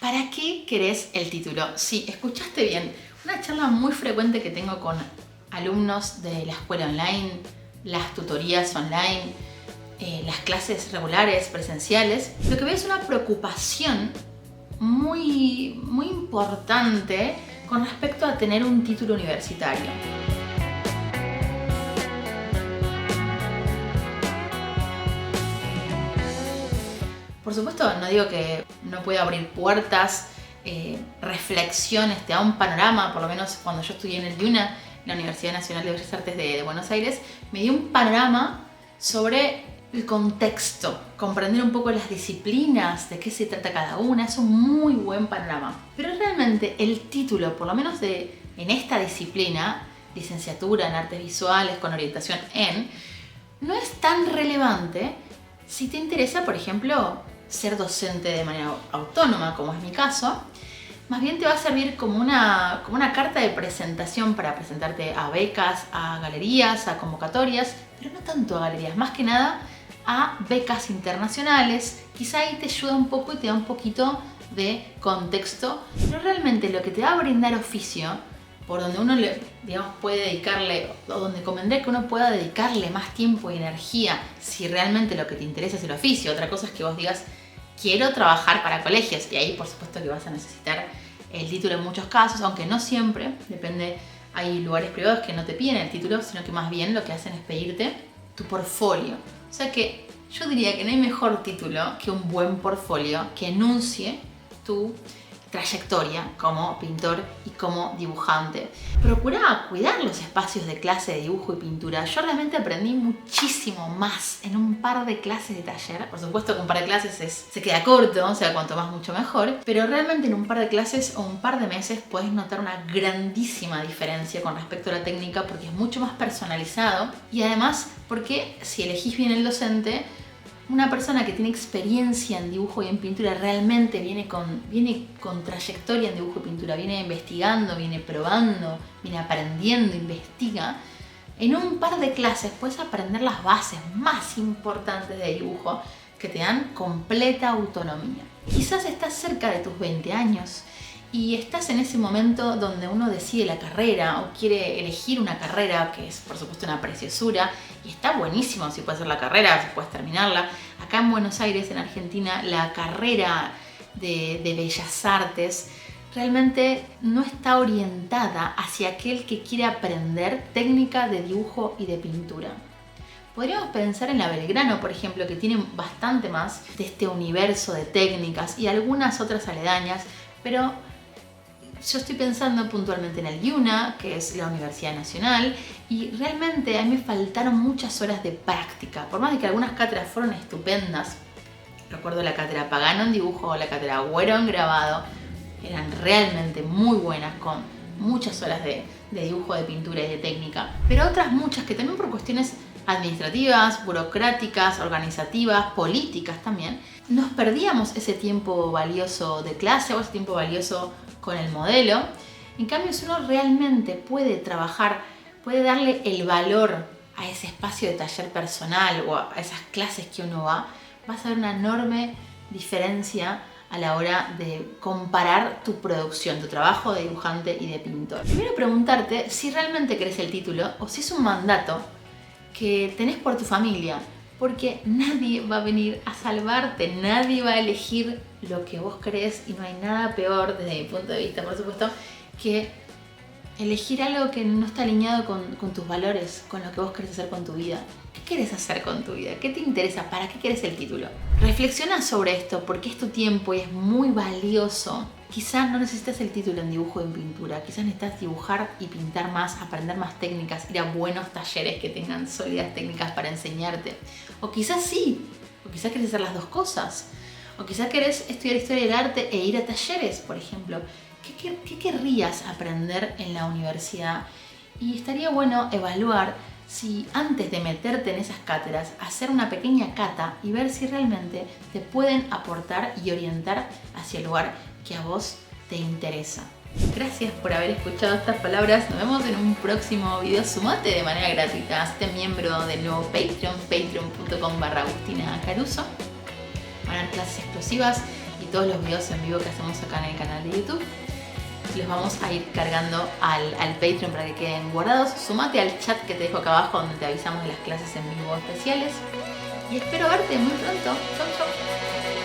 ¿Para qué querés el título? Sí, escuchaste bien. Una charla muy frecuente que tengo con alumnos de la escuela online, las tutorías online, las clases regulares, presenciales. Lo que veo es una preocupación muy importante con respecto a tener un título universitario. Por supuesto, no digo que no pueda abrir puertas, reflexiones, te da un panorama. Por lo menos cuando yo estudié en el IUNA, la Universidad Nacional de Bellas Artes de Buenos Aires, me dio un panorama sobre el contexto, comprender un poco las disciplinas, de qué se trata cada una. Es un muy buen panorama. Pero realmente el título, por lo menos en esta disciplina, licenciatura en artes visuales con orientación en, no es tan relevante si te interesa, por ejemplo, ser docente de manera autónoma, como es mi caso. Más bien te va a servir como una carta de presentación para presentarte a becas, a galerías, a convocatorias, pero no tanto a galerías, más que nada a becas internacionales. Quizá ahí te ayuda un poco y te da un poquito de contexto, pero realmente lo que te va a brindar oficio, por donde uno puede dedicarle, o donde convendría que uno pueda dedicarle más tiempo y energía si realmente lo que te interesa es el oficio. Otra cosa es que vos digas, quiero trabajar para colegios, y ahí por supuesto que vas a necesitar el título en muchos casos, aunque no siempre, depende. Hay lugares privados que no te piden el título, sino que más bien lo que hacen es pedirte tu portfolio. O sea que yo diría que no hay mejor título que un buen portfolio que enuncie tu trayectoria como pintor y como dibujante. Procura cuidar los espacios de clase de dibujo y pintura. Yo realmente aprendí muchísimo más en un par de clases de taller. Por supuesto que un par de clases se queda corto, o sea, cuanto más mucho mejor, pero realmente en un par de clases o un par de meses puedes notar una grandísima diferencia con respecto a la técnica, porque es mucho más personalizado y además porque si elegís bien el docente, una persona que tiene experiencia en dibujo y en pintura realmente viene con trayectoria en dibujo y pintura, viene investigando, viene probando, viene aprendiendo, investiga. En un par de clases puedes aprender las bases más importantes de dibujo que te dan completa autonomía. Quizás estás cerca de tus 20 años y estás en ese momento donde uno decide la carrera o quiere elegir una carrera, que es por supuesto una preciosura, y está buenísimo si puedes hacer la carrera, si puedes terminarla. Acá en Buenos Aires, en Argentina, la carrera de Bellas Artes realmente no está orientada hacia aquel que quiere aprender técnica de dibujo y de pintura. Podríamos pensar en la Belgrano, por ejemplo, que tiene bastante más de este universo de técnicas y algunas otras aledañas, pero yo estoy pensando puntualmente en el IUNA, que es la Universidad Nacional, y realmente a mí me faltaron muchas horas de práctica. Por más de que algunas cátedras fueron estupendas, recuerdo la cátedra Pagano en dibujo o la cátedra Agüero en grabado, eran realmente muy buenas, con muchas horas de dibujo, de pintura y de técnica, pero otras muchas que también por cuestiones administrativas, burocráticas, organizativas, políticas también, nos perdíamos ese tiempo valioso de clase o ese tiempo valioso con el modelo. En cambio, si uno realmente puede trabajar, puede darle el valor a ese espacio de taller personal o a esas clases que uno va, vas a ver una enorme diferencia a la hora de comparar tu producción, tu trabajo de dibujante y de pintor. Primero preguntarte si realmente querés el título o si es un mandato que tenés por tu familia, porque nadie va a venir a salvarte, nadie va a elegir lo que vos crees, y no hay nada peor desde mi punto de vista, por supuesto, que elegir algo que no está alineado con tus valores, con lo que vos querés hacer con tu vida. ¿Qué querés hacer con tu vida? ¿Qué te interesa? ¿Para qué querés el título? Reflexiona sobre esto, porque es tu tiempo y es muy valioso. Quizás no necesitas el título en dibujo y en pintura, quizás necesitas dibujar y pintar más, aprender más técnicas, ir a buenos talleres que tengan sólidas técnicas para enseñarte. O quizás sí, o quizás querés hacer las dos cosas. O quizás querés estudiar historia del arte e ir a talleres, por ejemplo. ¿Qué querrías aprender en la universidad? Y estaría bueno evaluar si antes de meterte en esas cátedras, hacer una pequeña cata y ver si realmente te pueden aportar y orientar hacia el lugar que a vos te interesa. Gracias por haber escuchado estas palabras. Nos vemos en un próximo video. Sumate de manera gratuita, hazte miembro del nuevo Patreon, patreon.com/AgustinaCaruso. Van a haber clases explosivas y todos los videos en vivo que hacemos acá en el canal de YouTube los vamos a ir cargando al Patreon para que queden guardados. Sumate al chat que te dejo acá abajo donde te avisamos de las clases en vivo especiales. Y espero verte muy pronto. Chau, chau.